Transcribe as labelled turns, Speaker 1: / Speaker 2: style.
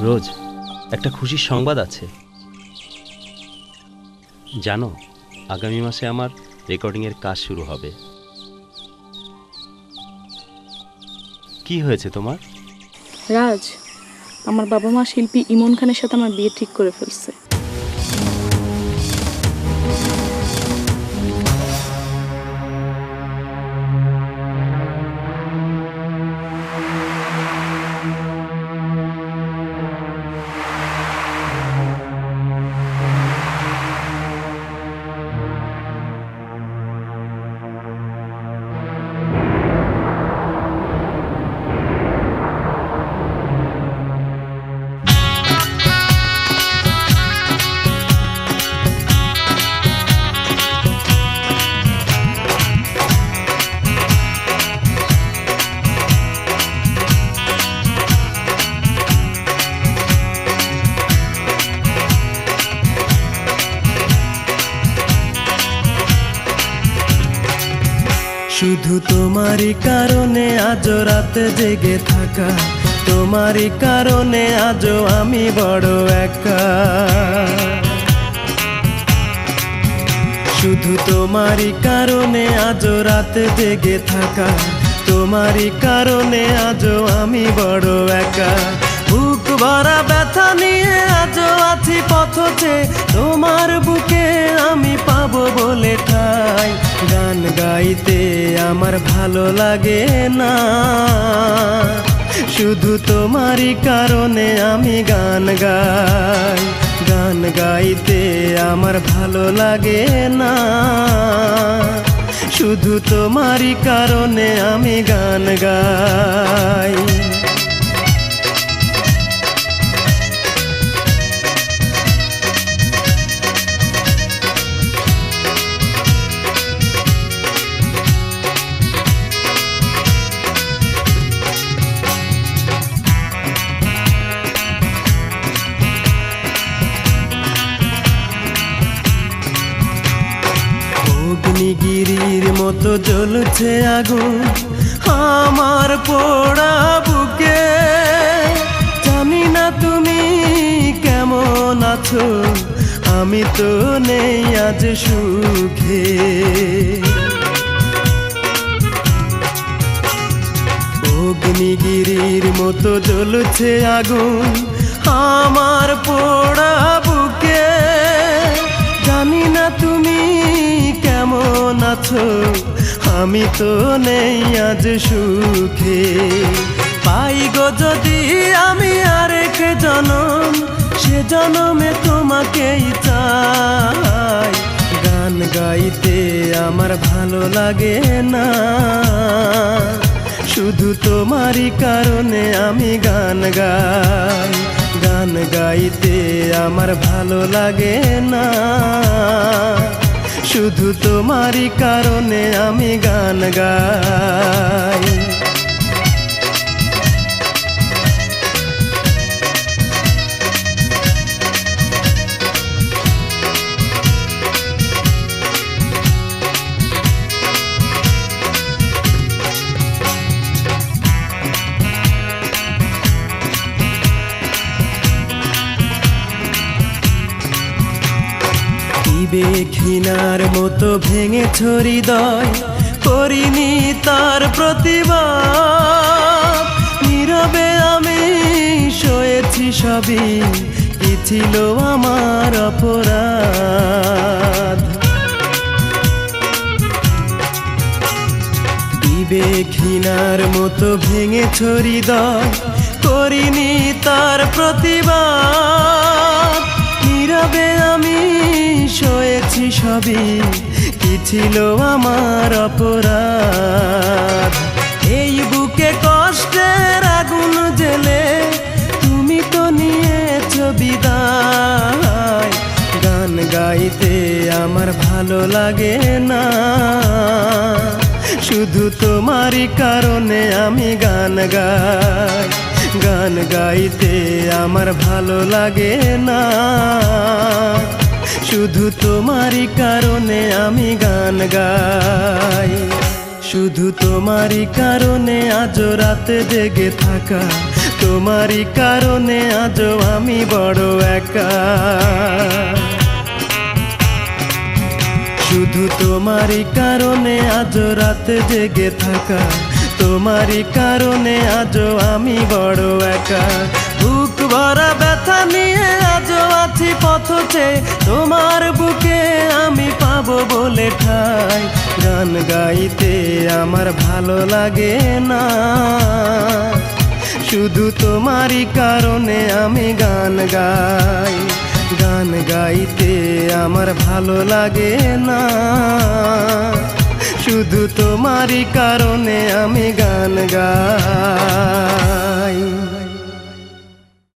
Speaker 1: রোজ একটা খুশির সংবাদ আছে জানো, আগামী মাসে আমার রেকর্ডিংয়ের কাজ শুরু হবে। কি হয়েছে তোমার?
Speaker 2: রাজ, আমার বাবা মা শিল্পী ইমন খানের সাথে আমার বিয়ে ঠিক করে ফেলছে।
Speaker 3: শুধু তোমারই কারণে আজও রাতে জেগে থাকা, তোমারই কারণে আজও আমি বড় একা। শুধু তোমারই কারণে আজও রাতে জেগে থাকা, তোমারই কারণে আজও আমি বড় একা। বুক ভরা ব্যথা নিয়ে আজও আছি পথে, তোমার বুকে আমি পাবো বলে ঠাই। গান গাইতে আমার ভালো লাগে না, শুধু তোমারই কারণে আমি গান গাই। গান গাইতে আমার ভালো লাগে না, শুধু তোমারই কারণে আমি গান গাই। অগ্নিগিরির মতো জ্বলছে আগুন আমার পোড়া বুকে। জানি না তুমি কেমন আছো, আমি তো নেই আজ সুখে। অগ্নিগিরির মতো জ্বলছে আগুন আমার পোড়া বুকে। জানি না তুমি কেমন আছো, আমি তো নেই আজ সুখে। পাই গো যদি আমি আরেক জনম, সে জনমে তোমাকেই চাই। গান গাইতে আমার ভালো লাগে না, শুধু তোমারই কারণে আমি গান গাই। গান গাইতে আমার ভালো লাগে না, শুধু তোমারই কারণে আমি গান গাই। ঘৃণার মতো ভেঙেছ হৃদয়, করিনি তার প্রতিবাদ। নীরবে আমি সয়েছি সবই, কি ছিল আমার অপরাধ। ঘৃণার মতো ভেঙেছ হৃদয়, করিনি তার প্রতিবাদ। নীরবে আমি সয়েছি সবই, কি ছিল আমার অপরাধ। এই বুকে কষ্টের আগুন জেলে তুমি তো নিয়েছ বিদায়। গান গাইতে আমার ভালো লাগে না, শুধু তোমারই কারণে আমি গান গাই। গান গাইতে আমার ভালো লাগে না, শুধু তোমারই কারণে আমি গান গাই। শুধু তোমারই কারণে আজ রাতে জেগে থাকা, তোমারই কারণে আজও আমি বড় একা। শুধু তোমারই কারণে আজও রাত জেগে থাকা, তোমারই কারণে আজও আমি বড় একা। বুক ভরা ব্যথা নিয়ে আজও আছি পথ চেয়ে, তোমার বুকে আমি পাবো বলে ঠাই। গান গাইতে আমার ভালো লাগে না, শুধু তোমারই কারণে আমি গান গাই। গান গাইতে আমার ভালো লাগে না, শুধু তোমারই কারণে আমি গান গাই।